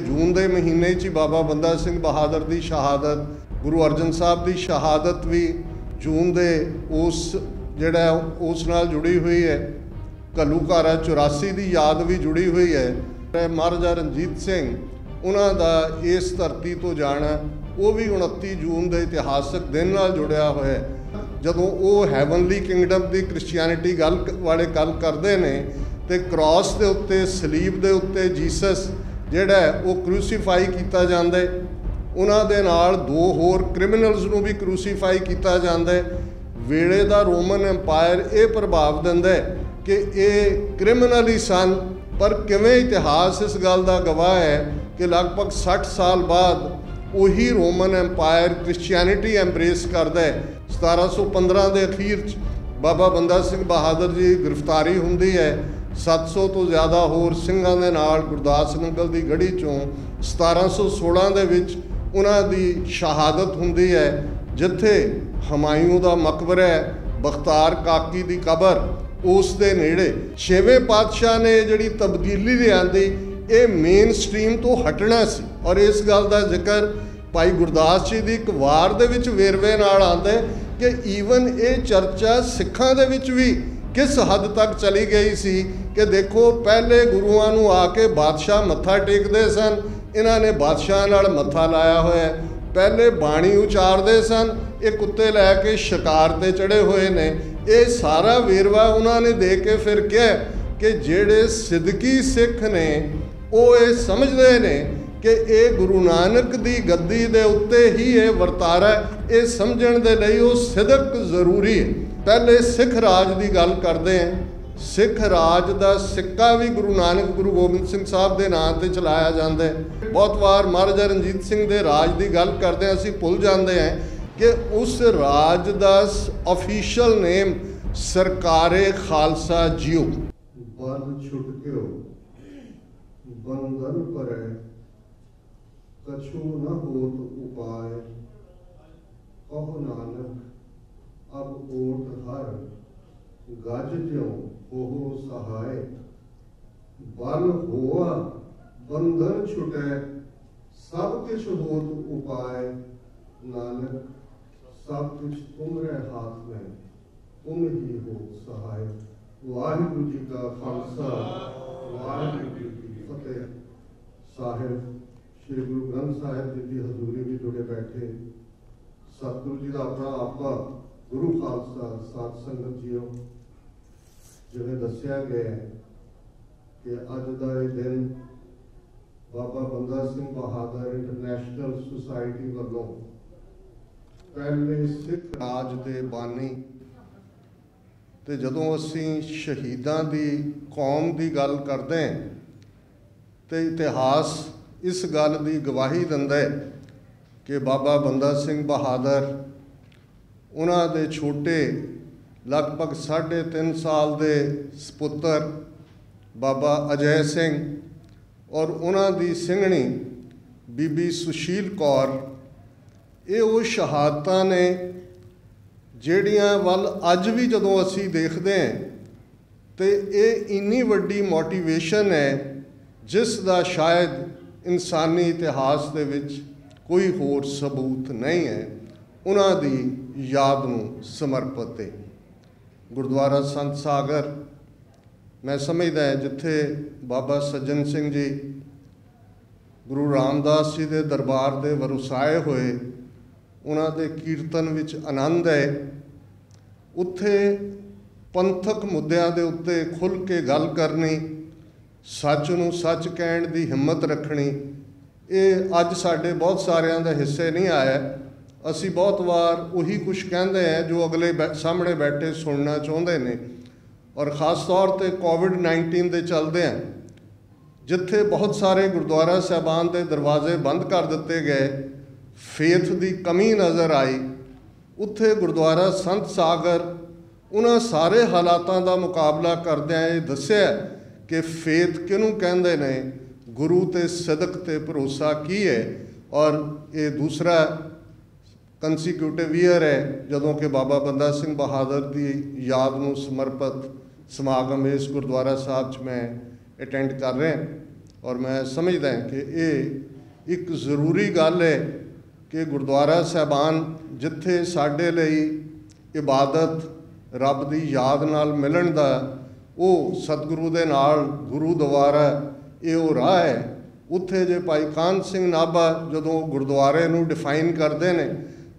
जून के महीने ही बाबा बंदा सिंह बहादुर की शहादत, गुरु अर्जन साहब की शहादत भी जून के उस जिहड़ा उस नाल जुड़ी हुई है। घल्लूघारा 84 की याद भी जुड़ी हुई है। महाराजा रणजीत सिंह उन्हां दा इस धरती तो जाना वो भी 29 जून के इतिहासक दिन नाल जुड़िया हुआ है। जदों वो हैवनली किंगडम की क्रिश्चियनिटी गल वाले गल करते हैं तो क्रॉस के उत्ते सलीब के उत्ते जीसस जिहड़ा वो क्रूसीफाई किया जाता है। उन्हां दे नाल दो होर क्रिमिनल्स नूं भी क्रूसीफाई किया जाता है। वेले दा रोमन एम्पायर ये प्रभाव दिंदा है कि ये क्रिमिनल ही सन, पर किवें इतिहास इस गल का गवाह है कि लगभग 60 साल बाद वही रोमन एम्पायर क्रिश्चियनिटी एम्ब्रेस करता है। 1715 के अखीर बाबा बंदा सिंह बहादुर जी गिरफ्तारी हुंदी है। 700 तो ज़्यादा होर सिंघां दे नाल गुरदास नंगल की गढ़ी चों 1716 दे विच उन्हां दी शहादत हुंदी है, जिथे हमायूं दा मकबरा है, बख्तार काकी की कबर उस दे नेड़े। 6वें पातशाह ने जिहड़ी तब्दीली लिआंदी ये मेन स्ट्रीम तो हटना सी। और इस गल का जिक्र भाई गुरदास जी की एक वार दे विच वेरवे नाल आंदा है कि ईवन ये चर्चा सिखां दे विच भी किस हद तक चली गई सी कि देखो पहले गुरुआं नूं आके बादशाह मत्था टेकदे सन, इन्हां ने बादशाह नाल मत्था लाया होया है। पहले बाणी उचारदे सन, ये कुत्ते लैके शिकार ते चढ़े हुए ने। ये सारा वेरवा उन्होंने दे के फिर कहा कि जेड़े सिद्दकी सिख ने वो ये समझते हैं कि ये गुरु नानक की गद्दी दे उत्ते ही ये वर्तारा ये समझण दे लई वो सिदक जरूरी है। पहले सिख राज की गल करते हैं। सिख राज का सिक्का भी गुरु नानक गुरु गोबिंद सिंह साहब के नाम से चलाया जाता है। बहुत बार महाराजा रणजीत सिंह के राज की गल करते हैं असीं भुल जाते हैं कि उस राज का ऑफिशियल नेम सरकारे खालसा जियो। बल छुटक्यो बंधन परै कछु न होत उपाय, कहो नानक अब ओट हर गज ज्यों हो सहाय। बल होआ बंधन छुटै सब किछ होत उपाय, नानक सब कुछ तुमरे हाथ में तुम ही हो सहाय। वाहिगुरु जी का खालसा वाहिगुरु जी की फतेह। साहिब श्री गुरु ग्रंथ साहिब जी की हजूरी भी जुड़े बैठे सतगुरु जी का अपना आपा गुरु खालसा साध संगत जीओ, जिवें दस्सिया गया है कि अज का यह दिन बाबा बंदा सिंह बहादुर इंटरनेशनल सोसाइटी वालों पहले सिख राज के बानी ते जदों असीं शहीदां दी कौम की गल करते हैं तो इतिहास इस गल की गवाही दिंदा है कि बाबा बंदा सिंह बहादुर उन्हां दे छोटे लगभग 3.5 साल के सपुत्र बाबा अजय सिंह और उन्हां दी सिंघणी बीबी सुशील कौर ये वो शहादतां ने ਜਿਹੜੀਆਂ ਵੱਲ अज भी जदों असी देखते हैं तो ये इन्नी वड्डी मोटिवेशन है जिस दा शायद इंसानी इतिहास दे विच कोई होर सबूत नहीं है। उन्हां दी याद नूं समर्पित है। गुरुद्वारा संत सागर मैं समझदा है जिथे बाबा सज्जन सिंह जी गुरु रामदास जी के दरबार दे वरुसाए होए उन्हां दे कीर्तन विच आनंद है। उत्थे पंथक मुद्दों के उत्ते खुल के गल करनी, सच नूं सच कहण दी हिम्मत रखनी, ये अज साडे बहुत सारिਆਂ दे हिस्से नहीं आया। असी बहुत बार उही कुछ कहते हैं जो अगले सामने बैठे सुनना चाहते हैं। और ख़ास तौर पर कोविड-19 के चलदे हैं जिथे बहुत सारे गुरुद्वारा साहबान के दरवाजे बंद कर दिते गए, फेथ की कमी नज़र आई। उत्थे गुरुद्वारा संत सागर उन्हां सारे हालातों का मुकाबला करदे ये दस्सिया कि फेथ किनूं कहंदे ने, गुरु ते सदक ते भरोसा की है। और ये दूसरा कंसीक्यूटिव ईयर है जदों कि बाबा बंदा सिंह बहादुर की याद नूं समर्पित समागम इस गुरुद्वारा साहब च मैं अटेंड कर रहा। और मैं समझदा कि ये एक ज़रूरी गल है कि गुरुद्वारा साहबान जिथे साडे लई इबादत रब दी याद नाल मिलन दा वो सतगुरु दे नाल गुरु द्वारा ये वो राह है। उत्थे जे भाई कान सिंह नाभा जदों गुरुद्वारे नूं डिफाइन करते हैं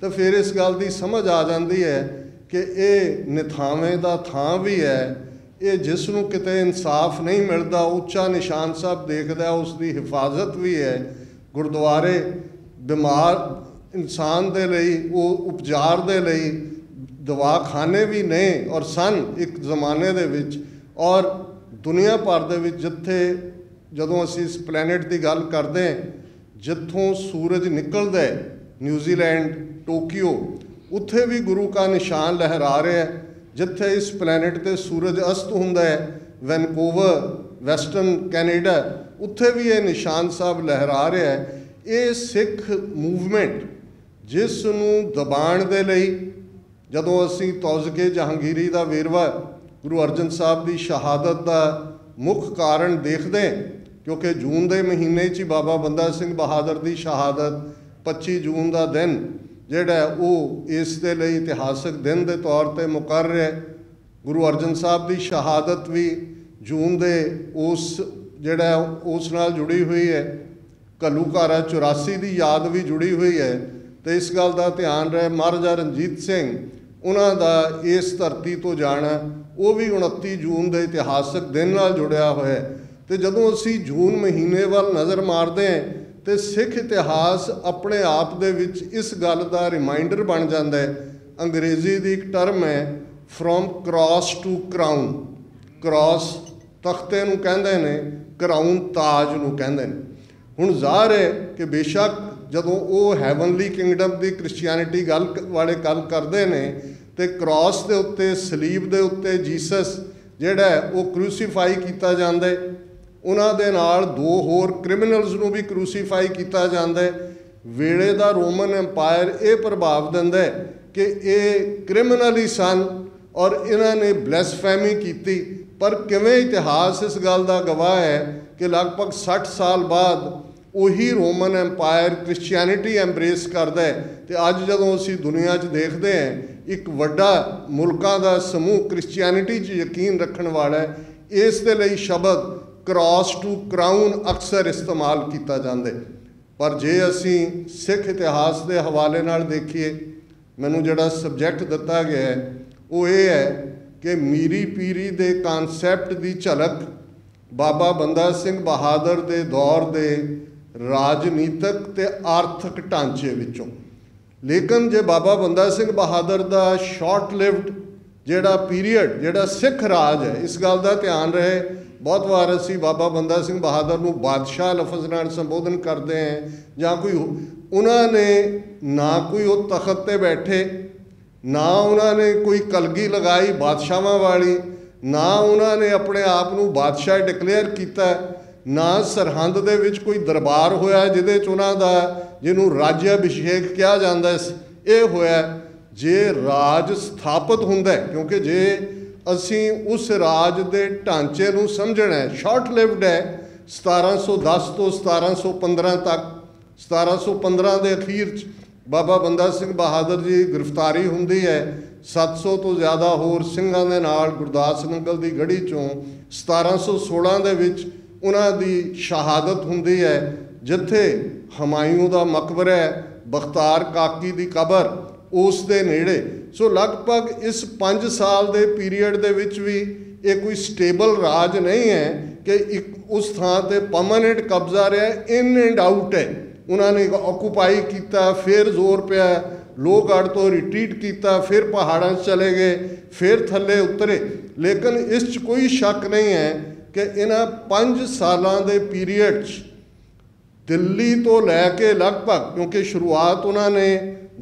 तो फिर इस गल की समझ आ जाती है कि ये निथावें दा थां भी है, ये जिसनों किते इंसाफ नहीं मिलता उच्चा निशान साहब देखदा उसकी हिफाजत भी है। गुरुद्वारे बीमार इंसान दे लई वो उपचार दे लई दवाखाने भी ने और सन एक जमाने दे विच, और दुनिया भर दे विच जिथे जदों असी इस प्लैनेट की गल करते हैं जिथों सूरज निकलदा है न्यूजीलैंड टोक्यो उत्थे भी गुरु का निशान लहरा रहा है। जिथे इस प्लैनेट ते सूरज अस्त हुंदा है वैनकूवर वैसटर्न कैनेडा उत्थे भी ये निशान साहब लहरा रहा है। ये सिख मूवमेंट जिस नूं दबाण दे लई जदों असी तौज़के जहांगीरी का वेरवा गुरु अर्जन साहब की शहादत का मुख कारण देखते हैं, क्योंकि जून के महीने च बाबा बंदा सिंह बहादुर की शहादत 25 जून का दिन जिहड़ा वो इस दे लई इतिहासक दिन के तौर पर मुकर्रर है। गुरु अर्जन साहब की शहादत भी जून के उस जिहड़ा उस नाल जुड़ी हुई है। घल्लूघारा 84 की याद भी जुड़ी हुई है। तो इस गल का ध्यान रहे महाराजा रणजीत सिंह उन्हां दा इस धरती तो जाना वो भी 29 जून के इतिहासक दिन नाल जुड़िया होया है। तो जदों असी जून महीने वाल नज़र मारते हैं तो सिख इतिहास अपने आप दे विच इस गल का रिमाइंडर बन जाता है। अंग्रेज़ी की एक टर्म है from cross to crown. Cross तख्ते नूं कहंदे ने, क्राउन ताज नूं कहंदे ने। हुण ज़ाहिर है कि बेशक जदों वो हैवनली किंगडम की क्रिश्चियनिटी गल वाले गल करते हैं तो क्रॉस के उत्ते सलीब के उत्ते जीसस जिहड़ा है वो क्रूसीफाई किया जाता है। उन्हां दे नाल 2 होर क्रिमिनल्स नूं भी क्रूसीफाई किया जाता है। वेले दा रोमन एम्पायर ये प्रभाव दिंदा है कि ये क्रिमिनल ही सन और इन्हां ने ब्लैसफेमी की। पर किवें इतिहास इस गल का गवाह है कि लगभग 60 साल बाद उही रोमन एम्पायर क्रिश्चियनिटी एम्ब्रेस करता है। तो अज जदों असीं दुनिया च देखते हैं एक वड्डा मुल्कां दा समूह क्रिश्चियनिटी च यकीन रखण वाला है। इस दे लई शब्द क्रॉस टू क्राउन अक्सर इस्तेमाल किया जाता है। पर जे असीं सिख इतिहास के हवाले नाल देखिए, मैनूं जिहड़ा सबजैक्ट दिता गया है वो ये है कि मीरी पीरी दे कानसैप्ट की झलक बाबा बंदा सिंह बहादुर के दौर के राजनीतिक ते आर्थिक ढांचे विचों। लेकिन जे बाबा बंदा सिंह बहादुर का शॉर्ट लिव्ड जिहड़ा पीरीयड जिहड़ा सिख राज है, इस गल का ध्यान रहे बहुत बार असी बाबा बंदा सिंह बहादुर नूं बादशाह लफज नाल संबोधन करते हैं जां कोई उन्होंने ना कोई वो तखत ते बैठे, ना उन्होंने कोई कलगी लगाई बादशाहां वाली, ना उन्होंने अपने आप नूं बादशाह डिकलेयर किया, ना सरहंद दे विच कोई दरबार होया जिहदे च उन्हां दा जिन्हों राज्याभिषेक कहा जाता है ये होया। जे राज स्थापित हुंदा है, क्योंकि जे असी उस राज के ढांचे नूं समझना है, शॉर्ट लिव्ड है 1710 तो 1715 तक। 1715 के अखीर बाबा बंदा सिंह बहादुर जी गिरफ्तारी हुंदी है। 700 तो ज़्यादा होर सिंघां दे नाल गुरदास नंगल की गढ़ी चों 1716 दे विच उन्हां दी शहादत हुंदी है, जिथे हमायूं दा मकबरा है, बख्तार काकी की कबर उस दे नेड़े। सो लगभग इस 5 साल के पीरीयड दे विच भी ये कोई स्टेबल राज नहीं है कि एक उस थां ते परमानेंट कब्जा रहा, इन एंड आउट है। उन्होंने ऑकूपाई किया, फिर जोर पिया, लोहगढ़ तो रिट्रीट किया, फिर पहाड़ों चले गए, फिर थले उतरे। लेकिन इस कोई शक नहीं है कि इन्हां 5 सालों के पीरीयड दिल्ली तो लैके लगभग, क्योंकि शुरुआत उन्होंने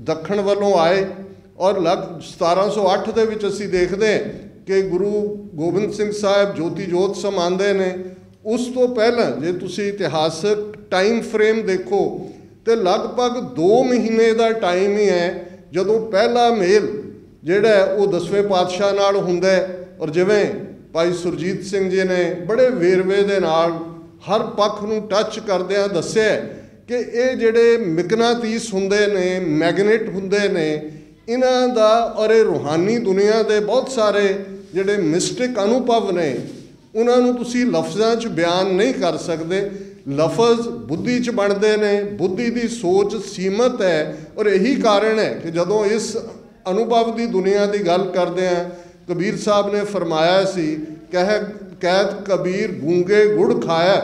दक्षिण वालों आए और 1708 के विच असीं देखते हैं कि गुरु गोबिंद सिंह साहब ज्योति जोत समांदे ने। उस तो पहला जे तुसीं इतिहासक टाइम फ्रेम देखो तो लगभग 2 महीने का टाइम ही है जदों पहला मेल जिहड़ा वो 10वें पातशाह नाल हुंदा है। और जिवें भाई सुरजीत सिंह जी ने बड़े वेरवे दे नाल हर पक्ष नूं टच करदिआं दस्सिआ कि ये जिहड़े मिकनातीस हुंदे ने, मैगनेट हुंदे ने, इन्हां दा और ये रूहानी दुनिया दे बहुत सारे जिहड़े मिस्टिक अनुभव ने उन्हां नूं तुसीं लफ्ज़ां 'च बयान नहीं कर सकदे। लफज बुद्धि च बनते हैं, बुद्धि की सोच सीमित है और यही कारण है कि जदों इस अनुभव की दुनिया की गल करते हैं, कबीर साहब ने फरमाया सी कैद कबीर गूंगे गुड़ खाया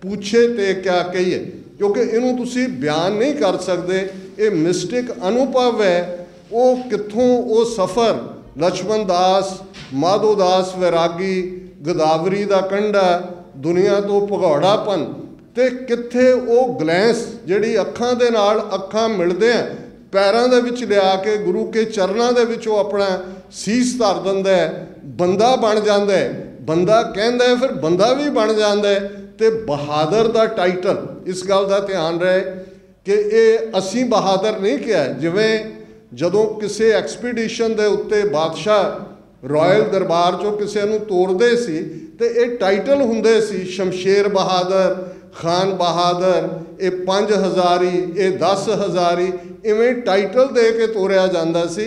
पूछे ते क्या कहिए, क्योंकि इनू तुसी बयान नहीं कर सकते। ये मिस्टिक अनुभव है, वो कित्थों वो सफ़र लक्ष्मण दास, माधो दास वैरागी, गोदावरी का कंढा, दुनिया तो भगौड़ापन ते कित्थे वो ग्लैंस जिहड़ी अखां दे नाल अखां मिलदे आ, पैरां दे विच लिया के गुरु के चरनां दे विच वो अपना सीस धर दिंदा है, बंदा बन जांदा है, बंदा कहंदा है फिर बंदा भी बन जांदा है। ते बहादुर दा टाइटल, इस गल दा ध्यान रहे कि ये असीं बहादुर नहीं किया। जिवें जदों किसी एक्सपीडिशन दे उत्ते बादशाह रॉयल दरबार चों किसी नूं तोड़दे सी ते ये टाइटल हुंदे सी, शमशेर बहादुर, खान बहादुर, ये 5 हज़ारी, ये 10 हज़ारी, इवें टाइटल दे के तोड़िया जाता सी।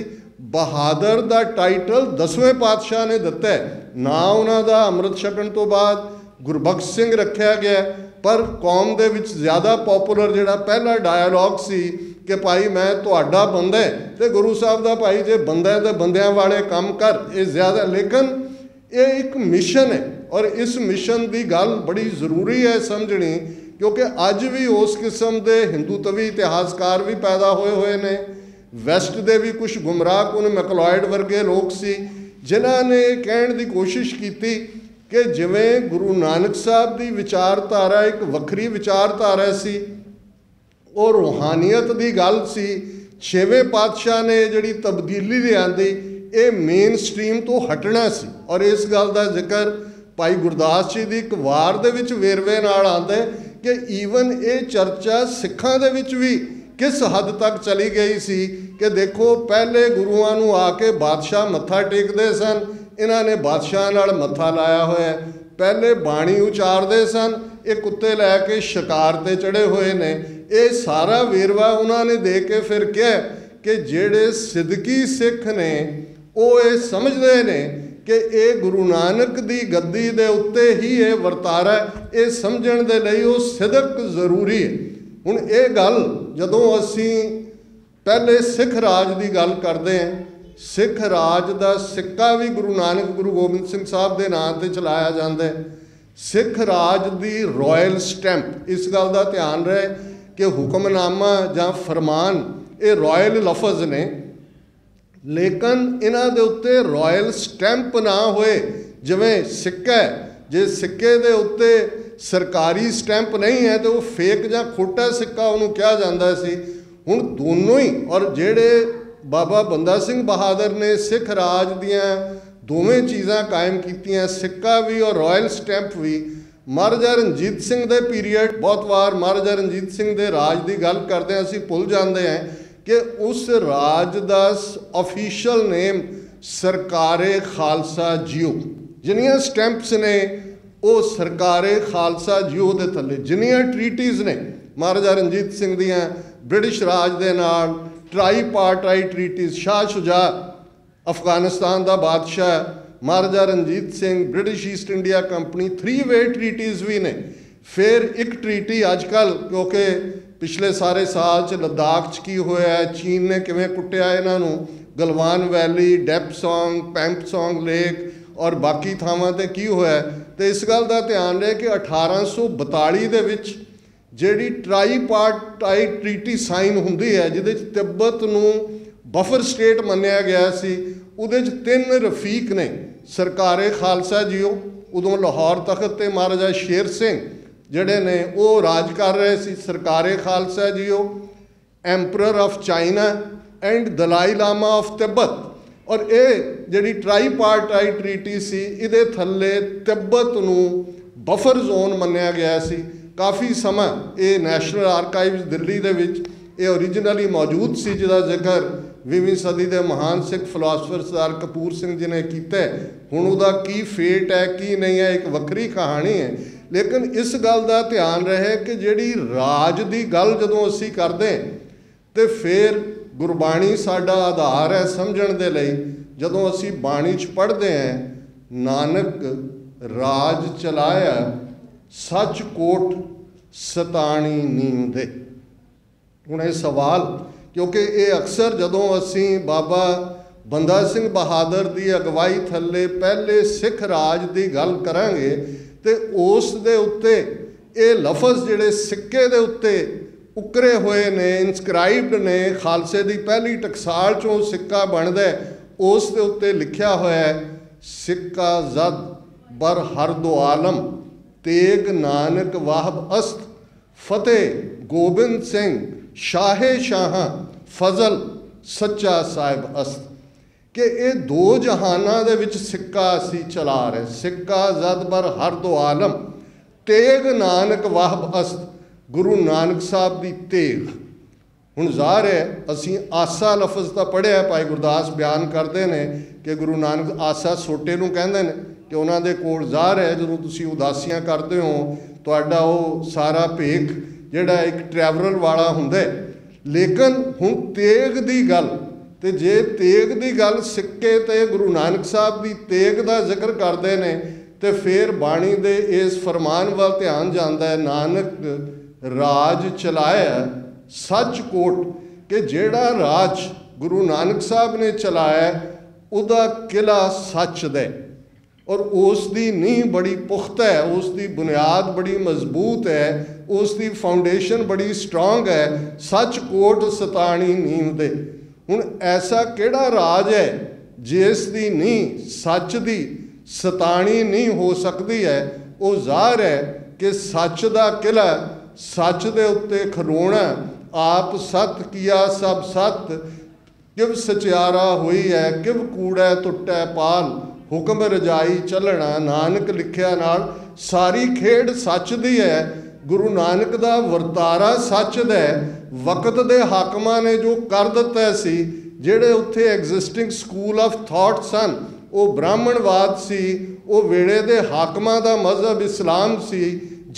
बहादुर दा टाइटल 10वें पातशाह ने दिता है, ना उन्हां दा अमृत छकण तो बाद गुरबख्श सिंह रखा गया, पर कौम दे विच ज़्यादा पॉपुलर जिहड़ा पहला डायलॉग सी कि भाई मैं तुहाडा बंदा है, तो गुरु साहब दा भाई जे बंदा है तो बंदियां वाले काम कर, ये ज़्यादा। लेकिन ये एक मिशन है और इस मिशन की गल बड़ी जरूरी है समझनी, क्योंकि अज भी उस किस्म के हिंदूतवी इतिहासकार भी पैदा होए हुए ने। वैस्ट के भी कुछ गुमराह कुन मैकलॉयड वर्गे लोग सी जिन्हां ने कहण की कोशिश की कि जिवें गुरु नानक साहब की विचारधारा एक वक्री विचारधारा सी, और रूहानीयत की गल सी, 6वें पातशाह ने जिहड़ी तब्दीली लिआंदी ये मेन स्ट्रीम तो हटना सी। और इस गल का जिक्र भाई गुरदास जी की एक वार दे विच वेरवे नाल आंदा है कि ईवन ये चर्चा सिखां दे विच भी किस हद तक चली गई सी कि देखो पहले गुरुआं नूं आके बादशाह मत्था टेकदे सन, इन्हां ने बादशाह नाल मत्था लाया होया, पहले बाणी उचारदे सन, ये कुत्ते लैके शिकार ते चढ़े हुए ने। ये सारा वेरवा उन्होंने दे के फिर कहा कि जेड़े सिद्दकी सिख ने वो ये समझते हैं कि ये गुरु नानक की गद्दी दे उत्ते ही ये वर्तारा, ये समझण दे लई वो सिदक जरूरी है। हुण ये गल जदों असी पहले सिख राज की गल करते हैं, सिख राज का सिक्का भी गुरु नानक गुरु गोबिंद सिंह साहब के नाम से चलाया जाता है। सिख राज की रॉयल स्टैंप, इस गल का ध्यान रहे कि हुक्मनामा जां फरमान ये रॉयल लफज ने, लेकिन इन्हां दे उत्ते रॉयल स्टैंप ना होए। जिवें सिक्का है, जे सिक्के दे उत्ते सरकारी स्टैंप नहीं है तो वो फेक जां खोटा सिक्का उन्होंने कहा जाता सी। हुण दोनों ही, और जेड़े बाबा बंदा सिंह बहादुर ने सिख राज दियां दोवें चीज़ां कायम कीतियां, सिक्का भी और रॉयल स्टैंप भी। महाराजा रणजीत सिंह दे पीरीयड, बहुत बार महाराजा रणजीत सिंह दे राज की गल करते हैं असीं भुल जाते हैं कि उस राज का ऑफिशियल नेम सरकारे खालसा जियो, जिन्नियां स्टैंप्स ने वो सरकारे खालसा जियो दे थल्ले, जिन्नियां ट्रीटीज़ ने महाराजा रणजीत सिंह दियां ब्रिटिश राज दे नाल, ट्राईपार्टाइट ट्रीटीज़, शाह शुजा अफगानिस्तान का बादशाह, Maharaja Ranjit Singh, British East India Company, 3-वे ट्रीटीज़ भी ने। फिर एक ट्रीटी अजकल, क्योंकि पिछले सारे साल च लद्दाख च की होया है, चीन ने किवें कुट्टिया इन्हां नूं, गलवान वैली, डेपसोंग, पैंपसोंग लेक और बाकी थावां ते की होया, तो इस गल का ध्यान रहे कि 1842 दे विच जिहड़ी ट्राईपार्टाइट ट्रीटी साइन हुंदी है, जिहदे च तिब्बत नूं बफर स्टेट मन्निया गया सी, उहदे च 3 रफीक ने, सरकारे खालसा जियो, उदों लाहौर तख्त ते महाराजा शेर सिंह जिहड़े ने वो राज कर रहे सी, सरकारे खालसा जियो, emperor of China and Dalai Lama of Tibet. और ये जिहड़ी ट्राईपार्टाइट ट्रीटी सी, इहदे थल्ले तिब्बत नूं बफर जोन मन्निया गया सी। काफ़ी समा ये नैशनल आर्काइव्स दिल्ली दे विच ये ओरिजिनली मौजूद सी, जिहदा जिक्र 20वीं सदी के महान सिख फिलोसफर सरदार कपूर सिंह जी ने किया। हुण उहदा की फेट है की नहीं है एक वक्री कहानी है, लेकिन इस गल का ध्यान रहे कि जिहड़ी राज की गल जदों असीं करदे तो फिर गुरबाणी साडा आधार है समझण दे लई। जदों असीं बाणी च पढ़दे हैं नानक राज चलाया सच कोट सताणी नीम दे। हुण ये सवाल क्योंकि ये अक्सर जदों असीं बाबा बंदा सिंह बहादुर की अगवाई थल्ले पहले सिख राज की गल करांगे तो उस दे उत्ते ये लफज जिहड़े सिक्के दे उत्ते उकरे हुए ने इंस्क्राइब्ड ने खालसे की पहली टकसाल चों सिक्का बनदा उस दे उत्ते लिखिया होया है सिक्का जद बर हर दो आलम तेग नानक वाहब अस्त फतेह गोबिंद सिंह शाहे शाह फजल सच्चा साहिब अस्त कि ये दो जहाना दे विच सिक्का असी चला रहे। सिक्का जद बर हर दो आलम तेग नानक वाहब अस्त गुरु नानक साहब की तेग। हुण ज़ाहिर है असी आसा लफज तो पढ़िया भाई गुरदास बयान करते हैं कि गुरु नानक आसा सोटे नूं कहंदे ने कि उन्होंने कोल ज़ाहिर है जदों तुसीं उदासियां करते हो तुहाडा वो सारा भेख जिहड़ा एक ट्रैवलर वाला हुंदा है। लेकिन हुण तेग की गल तो जे तेग की गल सिक्के ते गुरु नानक साहब की तेग का जिक्र करते हैं तो फिर बाणी दे इस फरमान वाल ध्यान जाता है नानक राज चलाया सच कोट कि जेड़ा राज गुरु नानक साहब ने चलाया उदा किला सच दे और उसकी नींह बड़ी पुख्ता है, उसकी बुनियाद बड़ी मजबूत है, उसकी फाउंडेशन बड़ी स्ट्रोंग है। सच कोट सताणी नींव दे। हुण ऐसा केड़ा राज है जिस दी नींह सच दी सताणी नहीं हो सकती है। वो ज़ाहिर है कि सच दा किला सच दे उत्ते खलोना आप सत किया सब सत किव सचियारा हुई है किव कूड़ा टुटा पाल हुक्म रजाई चलना नानक लिखिया नाल सारी खेड सच दी है। गुरु नानक दा वरतारा सच दा वक्त दे हाकमां ने जो कर दिता सी जिहड़े उत्थे एग्जिस्टिंग स्कूल ऑफ थॉट सन वो ब्राह्मणवाद सी, वो वेले दे हाकमां दा मजहब इस्लाम सी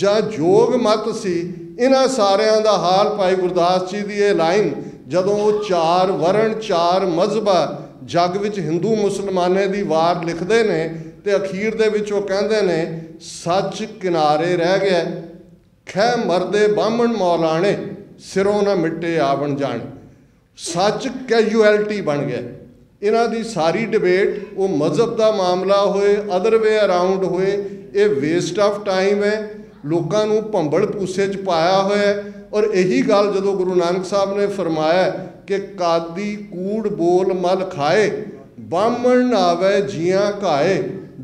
जां जोग मत सी। इन्हां सारियां दा हाल भाई गुरदास जी दी ये लाइन जदों वो चार वरण चार मजहबा जग विच हिंदू मुसलमाने दी वार लिखते ने तो अखीर दे विच वो कहंदे ने सच किनारे रह गया खै मरदे बामण मौलाने सिरों ना मिट्टे आवण जाने। सच कैजुअलिटी बन गया। इन्हां दी सारी डिबेट वो मजहब का मामला होए अदर वे अराउंड होए ये वेस्ट ऑफ टाइम है। लोगों नूं भंबल पूसे च पाया होया और यही गल जदों गुरु नानक साहब ने फरमाया कि कादी कूड़ बोल मल खाए बामण नावे जियां घाए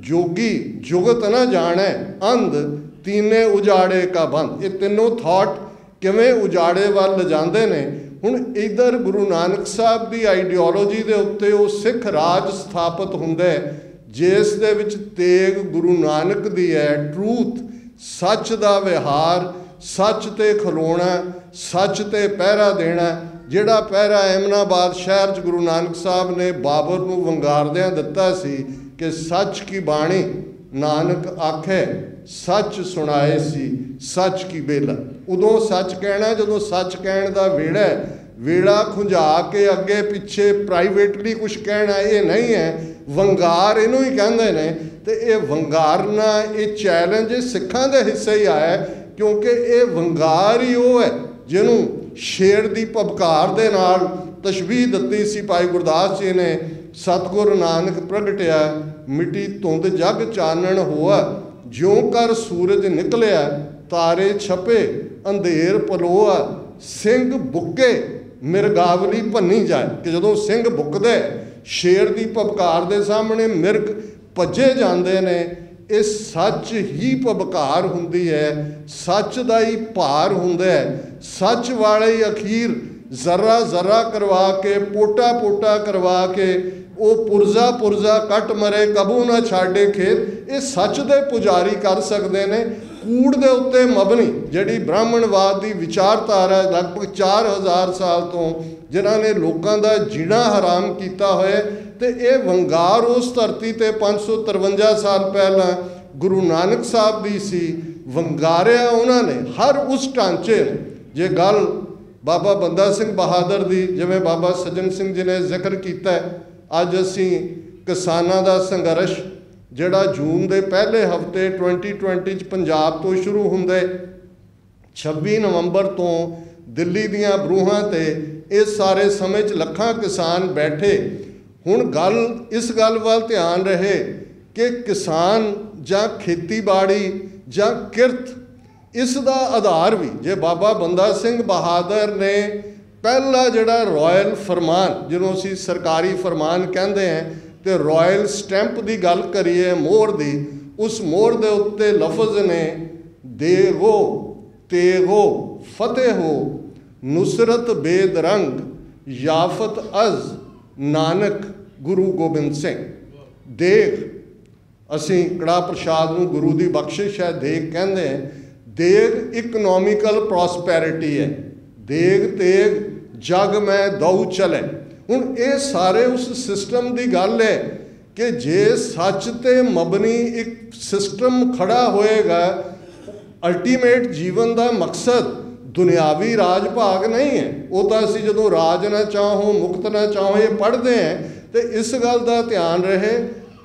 जोगी जुगत न जाने अंध तीने उजाड़े का बंद। ये तीनों थॉट किवें उजाड़े वाल जाते ने। हुण इधर गुरु नानक साहब की आइडियोलॉजी के उत्ते वो सिख राज स्थापित हुंदा है जिस दे विच तेग गुरु नानक दी है। ट्रूथ सच दा विहार सच ते खलोना सच ते पहरा देना। जिहड़ा पहरा एमनाबाद शहर च गुरु नानक साहब ने बाबर नूं वंगारदियां दिता सी कि सच की बाणी नानक आखे सच सुनाए सी सच की बेला। उदों सच कहना जदों सच कहण दा वेड़ा है। वेड़ा खुंझा के अगे पिछे प्राइवेटली कुछ कहना ये नहीं है। वंगार इनू ही कहंदे ने ते ये वंगारना ये चैलेंज सिखां दे हिस्से ही आया क्योंकि ये वंगार ही वो है जिन्हों शेर की पबकार दे नाल तशबीह दिती सी भाई गुरदास जी ने। सतगुर नानक प्रगटिया मिट्टी धुंध जग चानण होआ ज्यों कर सूरज निकलिया तारे छपे अंधेर पलोआ सिंह बुके मिरगावली भन्नी जाए। कि जदों सिंह बुकदे शेर की पबकार दे सामने मिर्ग भजे जाते ने। ये सच ही पबकार हुंदी है सच दा ही भार हुंदा है। सच वाले ही अखीर जरा जरा करवा के पोटा पोटा करवा के वो पुरजा पुरजा कट मरे कबू ना छाड़े खेत। ये सच दे पुजारी कर सकते हैं। कूड़ दे उत्ते मबनी जिहड़ी ब्राह्मणवाद की विचारधारा लगभग 4000 साल तो जिन्हां ने लोगों का जीना हराम किया होया ते ये वंगार उस धरती ते 553 साल पहला गुरु नानक साहब दी सी ਵੰਗਾਰਿਆ ਉਹਨਾਂ ਨੇ ਹਰ ਉਸ ਢਾਂਚੇ। ਜੇ ਗੱਲ ਬਾਬਾ ਬੰਦਾ ਸਿੰਘ ਬਹਾਦਰ ਦੀ, ਜਿਵੇਂ ਬਾਬਾ ਸੱਜਣ ਸਿੰਘ ਜੀ ਨੇ ਜ਼ਿਕਰ ਕੀਤਾ, ਅੱਜ ਅਸੀਂ ਕਿਸਾਨਾਂ ਦਾ ਸੰਘਰਸ਼ ਜਿਹੜਾ ਜੂਨ ਦੇ ਪਹਿਲੇ ਹਫ਼ਤੇ 2020 'ਚ ਪੰਜਾਬ ਤੋਂ ਸ਼ੁਰੂ ਹੁੰਦੇ, 26 ਨਵੰਬਰ ਤੋਂ ਦਿੱਲੀ ਦੀਆਂ ਬਰੂਹਾਂ 'ਤੇ ਇਸ ਸਾਰੇ ਸਮੇਂ 'ਚ ਲੱਖਾਂ ਕਿਸਾਨ ਬੈਠੇ। ਹੁਣ ਗੱਲ ਇਸ ਗੱਲ ਵੱਲ ਧਿਆਨ ਰਹੇ ਕਿ ਕਿਸਾਨ ਜਾਂ ਖੇਤੀਬਾੜੀ ਜਾਂ ਕਿਰਤ, ਇਸ ਦਾ ਆਧਾਰ ਵੀ, ਜੇ ਬਾਬਾ ਬੰਦਾ ਸਿੰਘ ਬਹਾਦਰ ਨੇ ਪਹਿਲਾ ਜਿਹੜਾ ਰਾਇਲ ਫਰਮਾਨ, ਜਿਹਨੂੰ ਅਸੀਂ ਸਰਕਾਰੀ ਫਰਮਾਨ ਕਹਿੰਦੇ ਹਾਂ, ਤੇ ਰਾਇਲ ਸਟੈਂਪ ਦੀ ਗੱਲ ਕਰੀਏ, ਮੋਹਰ ਦੀ, ਉਸ ਮੋਹਰ ਦੇ ਉੱਤੇ ਲਫ਼ਜ਼ ਨੇ ਦੇਗੋ ਤੇਗੋ ਫਤਿਹ ਹੋ ਨੁਸਰਤ ਬੇਦਰੰਗ ਯਾਫਤ ਅਜ਼ ਨਾਨਕ ਗੁਰੂ ਗੋਬਿੰਦ ਸਿੰਘ। ਦੇਗ, ਅਸੀਂ ਕੜਾ ਪ੍ਰਸ਼ਾਦ ਨੂੰ ਗੁਰੂ ਦੀ ਬਖਸ਼ਿਸ਼ ਹੈ, ਦੇਗ ਕਹਿੰਦੇ ਹਾਂ। ਦੇਗ ਇਕਨੋਮਿਕਲ ਪ੍ਰੋਸਪੈਰਿਟੀ ਹੈ। ਦੇਗ ਤੇਗ ਜਗ ਮੈਂ ਦਊ ਚਲੇ। ਹੁਣ ਇਹ ਸਾਰੇ ਉਸ ਸਿਸਟਮ ਦੀ ਗੱਲ ਹੈ ਕਿ ਜੇ ਸੱਚ ਤੇ ਮਬਨੀ ਇੱਕ ਸਿਸਟਮ ਖੜਾ ਹੋਏਗਾ, ਅਲਟੀਮੇਟ ਜੀਵਨ ਦਾ ਮਕਸਦ ਦੁਨਿਆਵੀ ਰਾਜ ਭਾਗ ਨਹੀਂ ਹੈ। ਉਹ ਤਾਂ ਅਸੀਂ ਜਦੋਂ ਰਾਜ ਨਾ ਚਾਹੋ ਮੁਕਤ ਨਾ ਚਾਹੋ ਇਹ ਪੜ੍ਹਦੇ ਹਾਂ, ਤੇ ਇਸ ਗੱਲ ਦਾ ਧਿਆਨ ਰਹੇ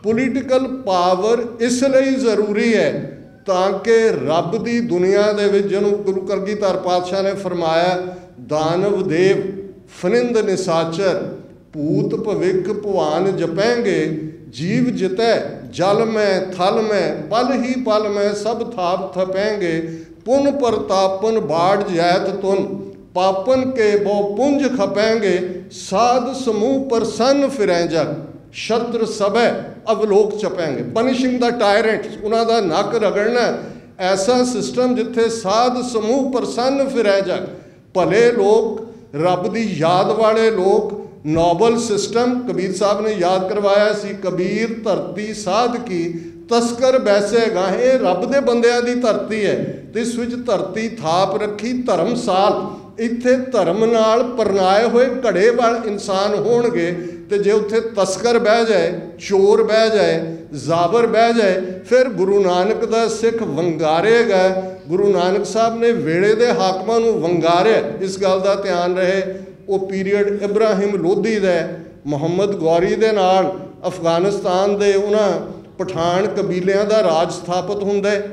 ਪੋਲੀਟੀਕਲ ਪਾਵਰ ਇਸ ਲਈ ਜ਼ਰੂਰੀ ਹੈ ਤਾਂ ਕਿ ਰੱਬ ਦੀ ਦੁਨੀਆ ਦੇ ਵਿੱਚ, ਜਿਹਨੂੰ ਗੁਰੂ ਕਲਗੀਧਰ ਪਾਤਸ਼ਾਹ ਨੇ ਫਰਮਾਇਆ, ਦਾਨਵ ਦੇਵ ਫਨਿੰਦ ਨਿਸਾਚਰ ਭੂਤ ਭਵਿੱਖ ਭਵਾਨ ਜਪੈਂਗੇ ਜੀਵ ਜਿਤੈ ਜਲ ਮੈਂ ਥਲ ਮੈਂ ਪਲ ਹੀ ਪਲ ਮੈਂ ਸਭ ਥਾਪ ਥਪੈਂਗੇ ਪੁਨ ਪ੍ਰਤਾਪਨ ਬਾੜ ਜੈਤ ਤੁਨ ਪਾਪਨ ਕੇ ਬਹੁ ਪੁੰਜ ਖਪੈਂਗੇ ਸਾਧ ਸਮੂਹ ਪ੍ਰਸੰਨ ਫਿਰੈ ਜਗ ਸ਼ਤਰ ਸਭੈ ਅਵਲੋਕ ਚਪੈਂਗੇ। ਪਨਿਸ਼ਿੰਗ ਦਾ ਟਾਇਰੈਂਟ, ਉਹਨਾਂ ਦਾ ਨੱਕ ਰਗੜਨਾ। ਐਸਾ ਸਿਸਟਮ ਜਿੱਥੇ ਸਾਧ ਸਮੂਹ ਪ੍ਰਸੰਨ ਫਿਰੈ ਜਗ, ਭਲੇ ਲੋਕ, ਰੱਬ ਦੀ ਯਾਦ ਵਾਲੇ ਲੋਕ, ਨੋਬਲ ਸਿਸਟਮ। ਕਬੀਰ ਸਾਹਿਬ ਨੇ ਯਾਦ ਕਰਵਾਇਆ ਸੀ, ਕਬੀਰ ਧਰਤੀ ਸਾਧ ਕੀ ਤਸਕਰ ਬੈਸੇ ਗਾਹੇ। ਰੱਬ ਦੇ ਬੰਦਿਆਂ ਦੀ ਧਰਤੀ ਹੈ ਤੇ ਇਸ ਵਿੱਚ ਧਰਤੀ ਥਾਪ ਰੱਖੀ ਧਰਮਸਾਲ। ਇੱਥੇ ਧਰਮ ਨਾਲ ਪਰਨਾਏ ਹੋਏ ਘੜੇ ਵਾਲ ਇਨਸਾਨ ਹੋਣਗੇ, ਤੇ ਜੇ ਉੱਥੇ ਤਸਕਰ ਬਹਿ ਜਾਏ, ਚੋਰ ਬਹਿ ਜਾਏ, ਜ਼ਾਬਰ ਬਹਿ ਜਾਏ, ਫਿਰ ਗੁਰੂ ਨਾਨਕ ਦਾ ਸਿੱਖ ਵੰਗਾਰੇਗਾ। ਗੁਰੂ ਨਾਨਕ ਸਾਹਿਬ ਨੇ ਵੇਲੇ ਦੇ ਹਾਕਮਾਂ ਨੂੰ ਵੰਗਾਰਿਆ। ਇਸ ਗੱਲ ਦਾ ਧਿਆਨ ਰਹੇ। ਉਹ ਪੀਰੀਅਡ ਇਬਰਾਹਿਮ ਲੋਧੀ ਦਾ, ਮੁਹੰਮਦ ਗੌਰੀ ਦੇ ਨਾਲ ਅਫਗਾਨਿਸਤਾਨ ਦੇ ਉਹਨਾਂ ਪਠਾਨ ਕਬੀਲਿਆਂ ਦਾ ਰਾਜ ਸਥਾਪਿਤ ਹੁੰਦਾ ਹੈ।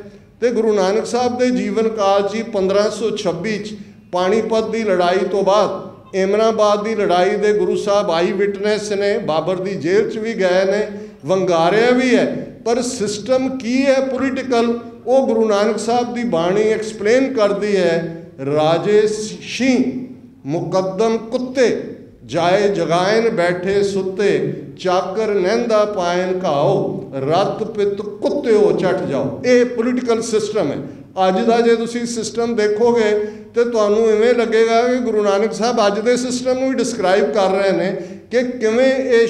ਤੇ ਗੁਰੂ ਨਾਨਕ ਸਾਹਿਬ ਦੇ ਜੀਵਨ ਕਾਲ 'ਚ 1526 'ਚ ਪਾਣੀਪਤ ਦੀ ਲੜਾਈ ਤੋਂ ਬਾਅਦ ਏਮਨਾਬਾਦ ਦੀ ਲੜਾਈ ਦੇ ਗੁਰੂ ਸਾਹਿਬ ਆਈ ਵਿਟਨੈਸ ਨੇ, ਬਾਬਰ ਦੀ ਜੇਲ੍ਹ 'ਚ ਵੀ ਗਏ ਨੇ, ਵੰਗਾਰਿਆ ਵੀ ਹੈ। ਪਰ ਸਿਸਟਮ ਕੀ ਹੈ ਪੋਲੀਟੀਕਲ, ਉਹ ਗੁਰੂ ਨਾਨਕ ਸਾਹਿਬ ਦੀ ਬਾਣੀ ਐਕਸਪਲੇਨ ਕਰਦੀ ਹੈ। ਰਾਜੇ ਸ਼ੀ ਮੁਕੱਦਮ ਕੁੱਤੇ ਜਾਏ ਜਗਾਇਨ ਬੈਠੇ ਸੁੱਤੇ ਚਾਕਰ ਨਹਿੰਦਾ ਪਾਇਨ ਘਾਓ ਰੱਤ ਪਿੱਤ ਕੁੱਤਿਓ ਚੱਟ ਜਾਓ। ਇਹ ਪੋਲੀਟੀਕਲ ਸਿਸਟਮ ਹੈ। ਅੱਜ ਦਾ ਜੇ ਤੁਸੀਂ ਸਿਸਟਮ ਦੇਖੋਗੇ ਤੇ ਤੁਹਾਨੂੰ ਇਵੇਂ ਲੱਗੇਗਾ ਕਿ ਗੁਰੂ ਨਾਨਕ ਸਾਹਿਬ ਅੱਜ ਦੇ ਸਿਸਟਮ ਨੂੰ ਹੀ ਡਿਸਕ੍ਰਾਈਬ ਕਰ ਰਹੇ ਨੇ ਕਿ ਕਿਵੇਂ ਇਹ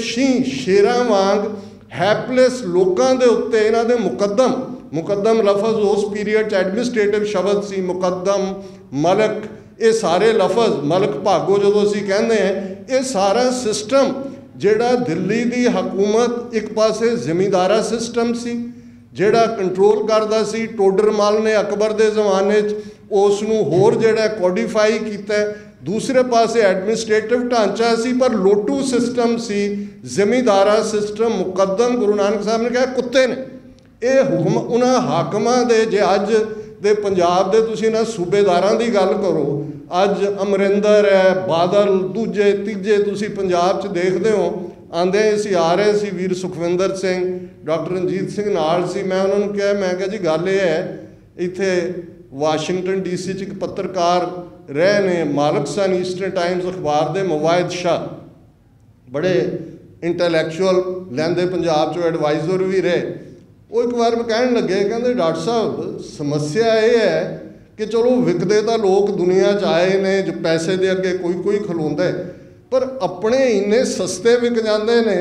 ਸ਼ੇਰਾਂ ਵਾਂਗ ਹੈਪਲੈਸ ਲੋਕਾਂ ਦੇ ਉੱਤੇ ਇਹਨਾਂ ਦੇ ਮੁਕੱਦਮ ਲਫ਼ਜ਼ ਉਸ ਪੀਰੀਅਡ 'ਚ ਐਡਮਿਨਿਸਟ੍ਰੇਟਿਵ ਸ਼ਬਦ ਸੀ। ਮੁਕੱਦਮ, ਮਲਕ, ਇਹ ਸਾਰੇ ਲਫ਼ਜ਼, ਮਲਕ ਭਾਗੋ ਜਦੋਂ ਅਸੀਂ ਕਹਿੰਦੇ ਹਾਂ, ਇਹ ਸਾਰਾ ਸਿਸਟਮ ਜਿਹੜਾ ਦਿੱਲੀ ਦੀ ਹਕੂਮਤ ਇੱਕ ਪਾਸੇ ਜ਼ਿਮੀਂਦਾਰਾ ਸਿਸਟਮ ਸੀ ਜਿਹੜਾ ਕੰਟਰੋਲ ਕਰਦਾ ਸੀ। ਟੋਡਰਮਲ ਨੇ ਅਕਬਰ ਦੇ ਜ਼ਮਾਨੇ 'ਚ ਉਸ ਨੂੰ ਹੋਰ ਜਿਹੜਾ ਕੋਡੀਫਾਈ ਕੀਤਾ। ਦੂਸਰੇ ਪਾਸੇ ਐਡਮਿਨਿਸਟ੍ਰੇਟਿਵ ਢਾਂਚਾ ਸੀ ਪਰ ਲੋਟੂ ਸਿਸਟਮ ਸੀ, ਜ਼ਿਮੀਂਦਾਰਾ ਸਿਸਟਮ। ਮੁਕੱਦਮ ਗੁਰੂ ਨਾਨਕ ਸਾਹਿਬ ਨੇ ਕਿਹਾ ਕੁੱਤੇ ਨੇ। ਇਹ ਹੁਕਮ ਉਹਨਾਂ ਹਾਕਮਾਂ ਦੇ, ਜੇ ਅੱਜ ਦੇ ਪੰਜਾਬ ਦੇ ਤੁਸੀਂ ਨਾ ਸੂਬੇਦਾਰਾਂ ਦੀ ਗੱਲ ਕਰੋ, ਅੱਜ ਅਮਰਿੰਦਰ ਹੈ, ਬਾਦਲ, ਦੂਜੇ ਤੀਜੇ ਤੁਸੀਂ ਪੰਜਾਬ 'ਚ ਦੇਖਦੇ ਹੋ। ਆਉਂਦੇ ਅਸੀਂ ਆ ਰਹੇ ਸੀ, ਵੀਰ ਸੁਖਵਿੰਦਰ ਸਿੰਘ, ਡਾਕਟਰ ਰਣਜੀਤ ਸਿੰਘ ਨਾਲ ਸੀ। ਮੈਂ ਉਹਨਾਂ ਨੂੰ ਕਿਹਾ, ਮੈਂ ਕਿਹਾ ਜੀ ਗੱਲ ਇਹ ਹੈ, ਇੱਥੇ ਵਾਸ਼ਿੰਗਟਨ DC 'ਚ ਇੱਕ ਪੱਤਰਕਾਰ ਰਹੇ ਨੇ, ਮਾਲਕ ਸਨ ਈਸਟਰਨ ਟਾਈਮਸ ਅਖਬਾਰ ਦੇ, ਮਵਾਇਦ ਸ਼ਾਹ, ਬੜੇ ਇੰਟੈਲੈਕਚੁਅਲ, ਲੈਂਦੇ ਪੰਜਾਬ 'ਚੋਂ ਐਡਵਾਈਜ਼ਰ ਵੀ ਰਹੇ। ਉਹ ਇੱਕ ਵਾਰ ਕਹਿਣ ਲੱਗੇ, ਕਹਿੰਦੇ ਡਾਕਟਰ ਸਾਹਿਬ ਸਮੱਸਿਆ ਇਹ ਹੈ ਕਿ ਚਲੋ ਵਿਕਦੇ ਤਾਂ ਲੋਕ ਦੁਨੀਆ 'ਚ ਆਏ ਨੇ, ਜੋ ਪੈਸੇ ਦੇ ਅੱਗੇ ਕੋਈ ਖਲੋਂਦਾ, ਪਰ ਆਪਣੇ ਇੰਨੇ ਸਸਤੇ ਵਿਕ ਜਾਂਦੇ ਨੇ,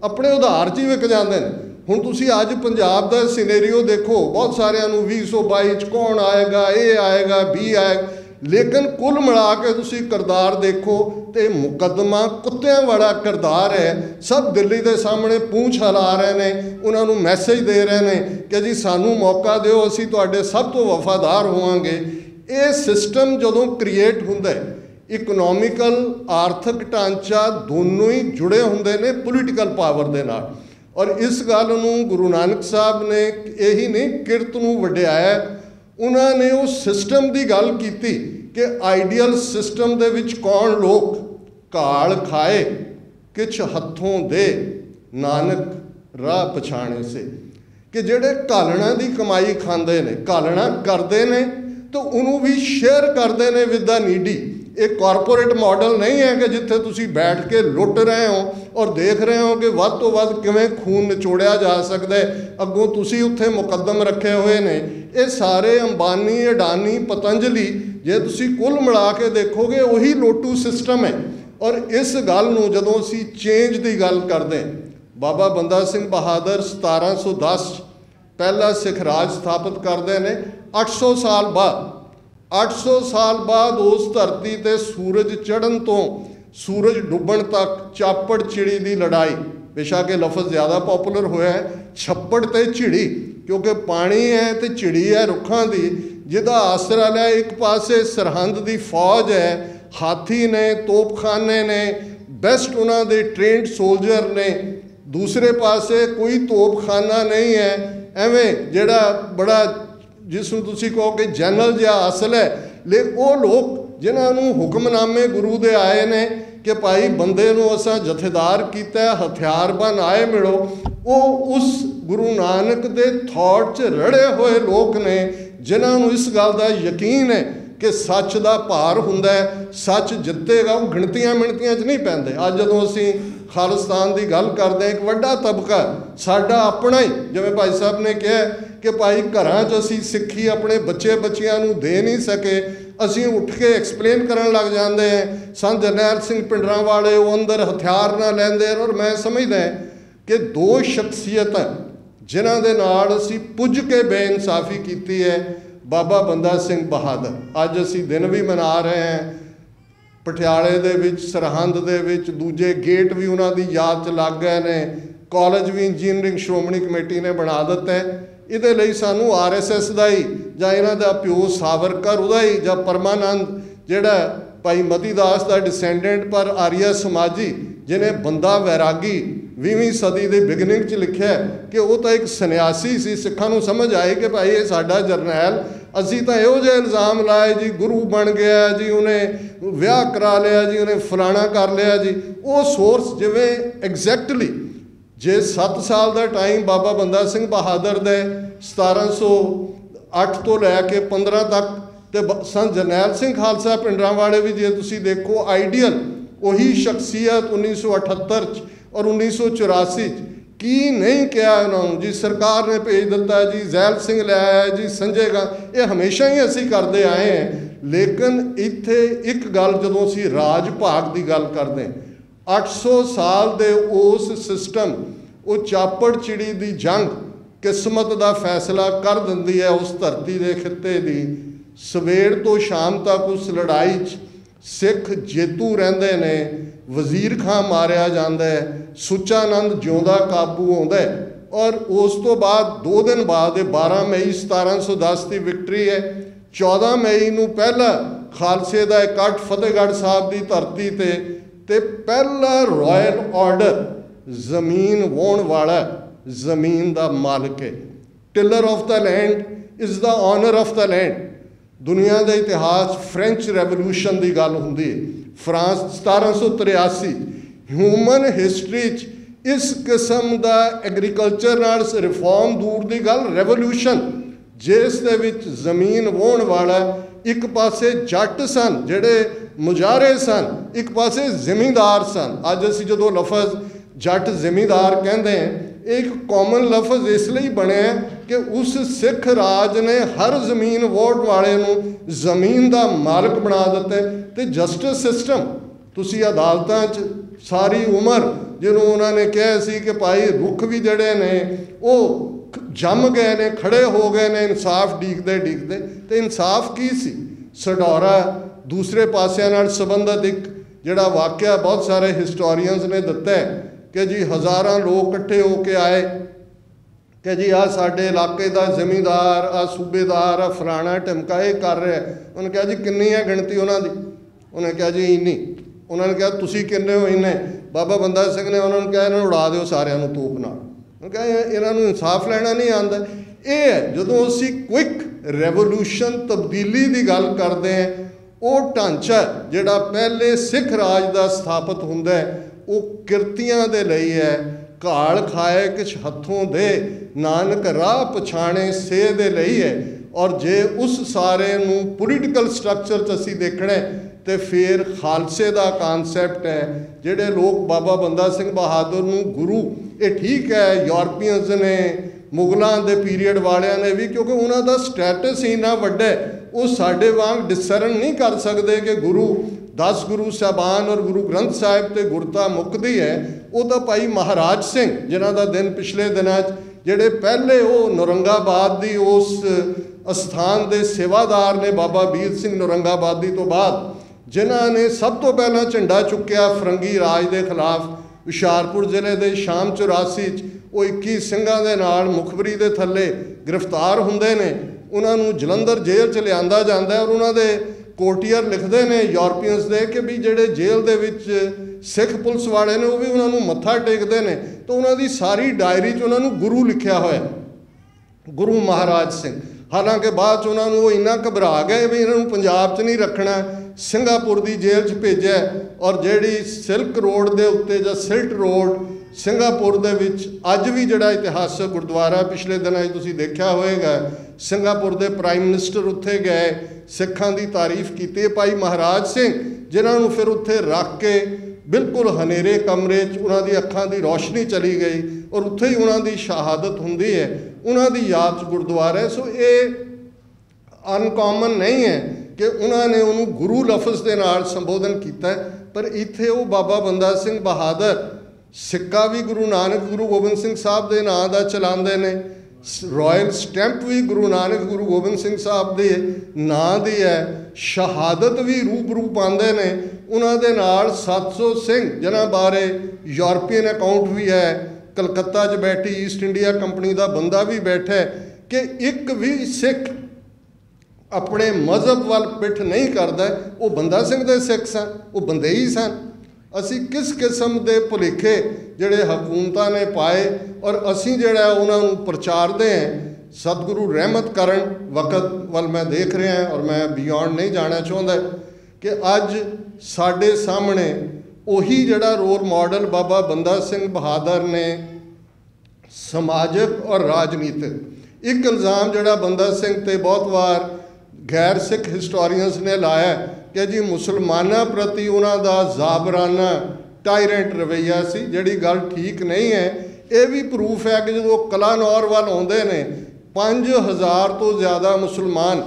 ਆਪਣੇ ਉਧਾਰ 'ਚ ਹੀ ਵਿਕ ਜਾਂਦੇ ਨੇ। ਹੁਣ ਤੁਸੀਂ ਅੱਜ ਪੰਜਾਬ ਦਾ ਸਿਨੈਰੀਓ ਦੇਖੋ, ਬਹੁਤ ਸਾਰਿਆਂ ਨੂੰ 2022 'ਚ ਕੌਣ ਆਏਗਾ, ਇਹ ਆਏਗਾ, ਵੀ ਆਏਗਾ। लेकिन कुल मिला के तुसी किरदार देखो तो मुकदमा कुत्तियां वाला किरदार है। सब दिल्ली के सामने पूंछ हिला रहे हैं, उन्होंने मैसेज दे रहे हैं कि जी सानू मौका दिओ, असीं तुहाडे सब तो वफादार होवांगे। ये सिस्टम जदों क्रिएट हुंदा है, इकनॉमिकल आर्थिक ढांचा दोनों ही जुड़े हुंदे ने पोलीटिकल पावर दे नाल। और इस गल नूं गुरु नानक साहब ने यही नहीं किरत नूं वड्याया, उन्होंने उस सिस्टम की गल की कि आइडियल सिस्टम दे विच कौन लोग घाल खाए किछ हत्थों दे नानक राह पछाणे से, कि जेड़े घालना की कमाई खांदे ने, घालना करते हैं तो उन्होंने भी शेयर करते हैं विद द नीडी। एक कॉरपोरेट मॉडल नहीं है कि जिथे तुसी बैठ के लुट रहे हो और देख रहे हो कि वध तो वध किवें खून निचोड़िया जा सकता है, अगों तुसी उत्थे मुकदम रखे हुए ने। ये सारे अंबानी, अडानी, पतंजलि जे तुसी कुल मिला के देखोगे वही लोटू सिस्टम है। और इस गल नूं जदों असीं चेंज की गल करते हैं, बाबा बंदा सिंह बहादुर 1710 पहला सिख राज स्थापित करते हैं। 800 साल बाद 800 साल बाद उस धरती ते सूरज चढ़न तो सूरज डुबण तक चापड़ चिड़ी की लड़ाई, बेशक ये लफज ज़्यादा पॉपुलर होया है, छप्पड़ ते चिड़ी, क्योंकि पानी है तो चिड़ी है रुखां की, जिहदा आसरा लिया। एक पासे सरहंद की फौज है, हाथी ने, तोपखाने ने, बेस्ट उन्हां दे ट्रेंड सोल्जर ने, दूसरे पासे कोई तोपखाना नहीं है, एवें जिहड़ा बड़ा जिसनूं तुसीं कहो कि जनरल जिहा असल है। ले वो लोग जिन्होंने हुक्मनामे गुरु दे आए ने कि भाई बंदे नूं असां जथेदार कीता, हथियारबंद आए मिलो, वो उस गुरु नानक दे थॉट च रड़े हुए लोग ने जिन्होंने इस गल का यकीन है कि सच का भार हुंदा है, सच जितेगा। वो गिणतियां मिणतियां च नहीं पैंदे। अज जदों असीं खालिस्तान की गल करते हैं, एक वड्डा तबका साडा अपना ही, जिवें भाई साहब ने कहा कि भाई घरां च असीं सिक्खी अपने बच्चे बच्चियां नूं दे नहीं सके, असीं उठ के एक्सप्लेन करन लग जाते हैं। संत जरनैल सिंह पिंडरांवाले वो अंदर हथियार ना लैंदे। और मैं समझदा कि दो शख्सियतां जिन्हां दे नाल असीं पुज के बेइंसाफी कीती है, बाबा बंदा सिंह बहादुर। अज असीं दिन भी मना रहे हैं, पटियाले दे विच, सरहंद दे विच दूजे गेट भी उन्हां दी याद च लग गए ने, कॉलेज भी इंजीनियरिंग श्रोमणी कमेटी ने बना दिता है। इहदे लई सानू RSS दा ही जां इन्हां दा प्यो सावरकर उहदा ही जां परमानंद जिहड़ा भाई मतीदास का डिसेंडेंट पर आर्य समाजी जिन्हें बंदा वैरागी 20वीं सदी के बिगनिंग च लिखा कि वह तो एक सन्यासी सी। सिखां नूं समझ आई कि भाई ये साडा जरनैल, असी तो इहो जिहे इल्ज़ाम लाए जी गुरु बन गया जी, उन्हें विआह करा लिया जी, उन्हें फलाना कर लिया जी। वो सोर्स जिवें एग्जैक्टली जे 7 साल का टाइम बाबा बंदा सिंह बहादुर दे 1708 तो लैके 15 तक, तो संत जरनैल सिंह खालसा पिंडरांवाले भी जे तुसी देखो आइडियल वही शख्सियत 1978 और 1984 की नहीं किया उन्होंने जी, सरकार ने भेज दिता जी, जैल सिंह ले आया जी, संजय गांधी, ये हमेशा ही असी करते आए हैं। लेकिन इत्थे एक गल जदों असी राज भाग की गल करते हैं, 800 साल दे उस सिस्टम, वो चापड़ चिड़ी की जंग किस्मत का फैसला कर दिंदी है उस धरती के खिते की। सवेर तो शाम तक उस लड़ाई सिख जेतू रहिंदे ने, वजीर खां मारिया जाता है, सुचानंद जिउंदा काबू आउंदा है। और उस तो बाद 2 दिन बाद 12 मई 1710 की विक्ट्री है। 14 मई नूं पहला खालसे का इकट्ठ फतेहगढ़ साहब की धरती ते पहला रॉयल ऑर्डर जमीन वाहण वाला जमीन का मालिक है। Tiller of the land is the owner of the land. दुनिया का इतिहास फ्रेंच रेवोल्यूशन की गल हुंदी है, फ्रांस 1783। ह्यूमन हिस्टरी इस किस्म का एग्रीकल्चर नाल रिफॉर्म दूर की गल, रेवोल्यूशन जिस दे विच जमीन वाहण वाला, एक पासे जट सन जिहड़े मुजारे सन, एक पासे जिमींदार सन। अज असीं जदों लफज जट जिमींदार कहते हैं, एक कॉमन लफज इसलिए बनया कि उस सिख राज ने हर जमीन वाहण वाले नूं जमीन का मालिक बना दिता। तो जस्टिस सिस्टम तुसी अदालतां च सारी उम्र जिन्हों उन्होंने कहा सी कि भाई रुख भी जड़े ने वो जम गए ने, खड़े हो गए ने इंसाफ डीकते डीकते, तो इंसाफ की सी? सढौरा दूसरे पासिਆਂ ਨਾਲ ਸੰਬੰਧਿਤ एक ਜਿਹੜਾ वाक़या बहुत सारे हिस्टोरीयंस ने दिता है कि जी हज़ारां लोग इकट्ठे होके आए कि जी आ साडे इलाके का जमींदार आ सूबेदार आ फलाना ढिमका ये कर रहा है। उन्होंने कहा जी किन्नी है गिणती उन्होंने उन्हें कहा जी इन्नी। उन्होंने कहा तुसी किन्ने हो इन्ने। बाबा बंदा सिंह ने उन्होंने कहा इन्होंने उड़ा दो सारिਆਂ ਨੂੰ तोप नाल। उन्होंने कहा इन्हों इंसाफ लेना नहीं आता। ये है जदों असी क्विक रेवोल्यूशन तब्दीली की गल करते हैं वो ढांचा जिहड़ा पहले सिख राज का स्थापित हुंदा है वो किरतियां दे लई है। घाल खाए किश हथों दे नानक राह पछाणे से दे लई है। और जे उस सारे नूं पोलीटिकल स्ट्रक्चर च असीं देखना तो फिर खालसे का कानसैप्ट है। जिहड़े लोग बाबा बंदा सिंह बहादुर नूं गुरु ये ठीक है यूरोपीयंस ने मुगलों के पीरीयड वालियां ने भी क्योंकि उन्हों का स्टैटस ही इन्ना वड्डा है वो साडे वांग डिसरन नहीं कर सकते कि गुरु 10 गुरु साहबान और गुरु ग्रंथ साहिब ते गुरता मुकदी है। वो तो भाई महाराज सिंह जिन्हों का दिन पिछले दिनों जिहड़े पहले वो नौरंगाबाद की उस अस्थान के सेवादार ने बाबा बीर सिंह नौरंगाबादी तो बाद जिन्हों ने सब तो पहला झंडा चुक्या फरंगी राज के खिलाफ हुशियारपुर जिले के शाम 84 वो 21 ਸਿੰਘਾਂ ਦੇ ਨਾਲ मुखबरी के थले गिरफ्तार होंदे ने। उन्होंने जलंधर जेल च लिया जाता है और उन्होंने कोर्टीयर लिखते हैं यूरोपीयंस दे कि भी जेडे जेल दे विच सिख पुलिस वाले ने वो भी उन्होंने मत्था टेकते हैं। तो उन्होंने सारी डायरी च उन्होंने गुरु लिखा होया गुरु महाराज सिंह। हालांकि बाद उन्होंने वो इन्ना घबरा गए भी इन्होंने पंजाब च नहीं रखना सिंगापुर की जेल च भेजा। और जिहड़ी सिल्क रोड के उत्ते जां सिल्ट रोड सिंगापुर दे विच अज भी जिहड़ा इतिहासक गुरुद्वारा पिछले दिनों तुसीं देखा होएगा सिंगापुर के प्राइम मिनिस्टर उत्थे गए सिखां की तारीफ की भाई महाराज सिंह जिन्होंने फिर उत्थे रख के बिल्कुल हनेरे कमरे उन्हों की अखां की रोशनी चली गई और उत्थे ही उन्हों की शहादत हुंदी है उन्हों की याद च गुरुद्वारा। सो ये अनकॉमन नहीं है कि उन्होंने उन्होंने गुरु लफज के नाल संबोधन किया पर इत्थे वो बाबा बंदा सिंह बहादुर सिक्का भी गुरु नानक गुरु गोबिंद सिंह साहब के नाम का चलाते हैं। रॉयल स्टैंप भी गुरु नानक गुरु गोबिंद सिंह साहब के नाम की है। शहादत भी रूबरू पाते हैं उन्होंने नाल 700 सिंह जिन्हों बारे यूरोपीयन अकाउंट भी है। कलकत्ता च बैठी ईस्ट इंडिया कंपनी का बंदा भी बैठा है कि एक भी सिख अपने मजहब वाल पिठ नहीं करता। वो बंदा सिंह दे सिख सन वो बंदे ही सन। असी किस किस्म के भुलेखे जिहड़े हकूमतां ने पाए और असी जिहड़ा उन्होंने प्रचारते हैं। सतगुरु रहमत करन वक्त वाल मैं देख रहा और मैं बियॉन्ड नहीं जाना चाहता कि अज साडे सामने उही जिहड़ा रोल मॉडल बाबा बंदा सिंह बहादुर ने समाजिक और राजनीतिक एक इल्ज़ाम जिहड़ा बंदा सिंह ते बहुत बार गैर सिख हिस्टोरीयंस ने लाया कि जी मुसलमानों प्रति उन्होंने जाबराना टायरेंट रवैया सी जिहड़ी गल ठीक नहीं है। ये भी प्रूफ है कि जो कलानौर वाल आउंदे ने 5000 तो ज़्यादा मुसलमान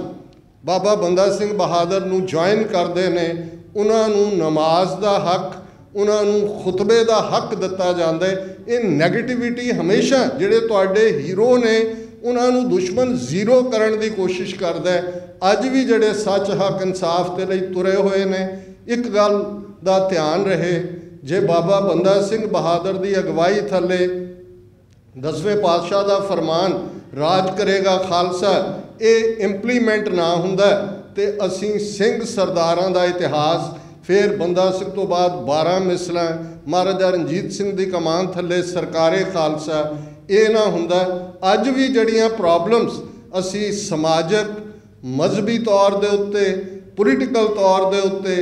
बाबा बंदा सिंह बहादुर नूं ज्वाइन करते हैं। उन्होंने नमाज का हक उन्होंने खुतबे का हक दिता जाता है। ये नैगेटिविटी हमेशा जिहड़े तुहाडे हीरो ने उन्होंने दुश्मन जीरो करने की कोशिश करता है। अज भी जिहड़े सच हक इंसाफ के लिए तुरे हुए ने एक गल का ध्यान रहे जे बाबा बंदा सिंह बहादुर की अगवाई थले 10वें पातशाह का फरमान राज करेगा खालसा ये इंप्लीमेंट ना हुंदा ते असी सिंह सरदारां दा इतिहास फिर बंदा सिंह तो बाद 12 मिसलां महाराजा रणजीत सिंह की कमान थले सरकारे खालसा ये ना हुंदा। अज भी जड़ियां प्रॉब्लम्स असी समाजिक मजहबी तौर के उत्ते पोलीटिकल तौर के उत्ते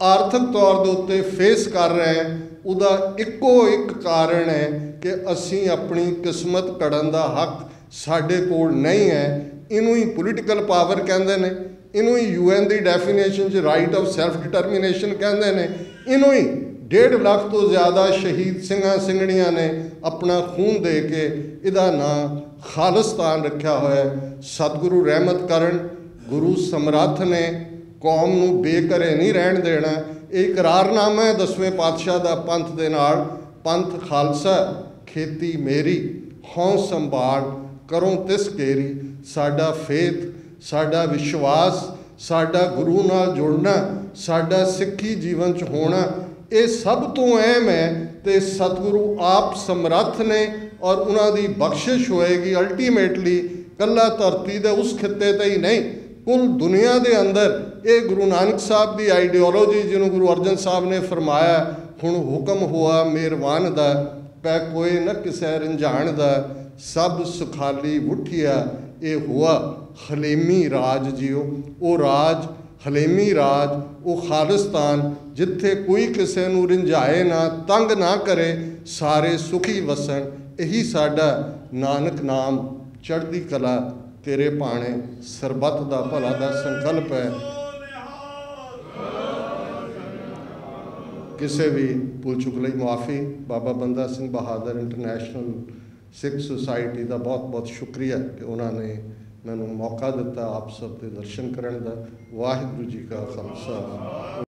आर्थिक तौर के उत्ते फेस कर रहे हैं उदा इक्को एक कारण है कि असी अपनी किस्मत कढ़न का हक साडे कोल नहीं है। इनू ही पोलीटिकल पावर कहते हैं इनू ही UN की डेफिनेशन च राइट ऑफ सैल्फ डिटरमिनेशन कहते हैं। इनू ही 1.5 लाख तो ज़्यादा शहीद सिंघां सिंघणियां ने अपना खून दे के इहदा नाम खालिस्तान रखा हुआ है। सतगुरु रहमत करन गुरु समर्थ ने कौम नूं बेघरे नहीं रहन देना। ये इकरारनामा है 10वें पातशाह का पंथ दे नाल पंथ खालसा खेती मेरी हों संभाल करों तिस केरी। साडा फेथ साडा विश्वास साडा गुरु नाल जुड़ना, साडा सिੱਖੀ जीवन च होना, ये सब तो अहम है। तो सतगुरु आप समर्थ ने और उन्होंने बख्शिश होएगी अल्टीमेटली कला धरती दे उस खिते ते ही नहीं, कुल दुनिया के अंदर ये गुरु नानक साहब की आइडियोलॉजी, जिन्होंने गुरु अर्जन साहब ने फरमाया, हुण हुक्म हुआ मेहरबान दा, पै कोई न किसै रंझान दा, सब सुखाली उठिया ये हुआ हलेमी राज जियो। वो राज हलेमी राज, वो खालिस्तान जिथे कोई किसी नूं रिंझाए ना, तंग ना करे, सारे सुखी वसन। यही साडा नानक नाम चढ़दी कला तेरे भाणे सरबत दा भला दा संकल्प है। किसी भी भूल चुक लई मुआफ़ी। बाबा बंदा सिंह बहादुर इंटरनेशनल सिख सोसाइटी का बहुत बहुत शुक्रिया कि उन्होंने मैनू मौका दिता आप सब के दर्शन करने का। वाहिगुरू जी का खालसा।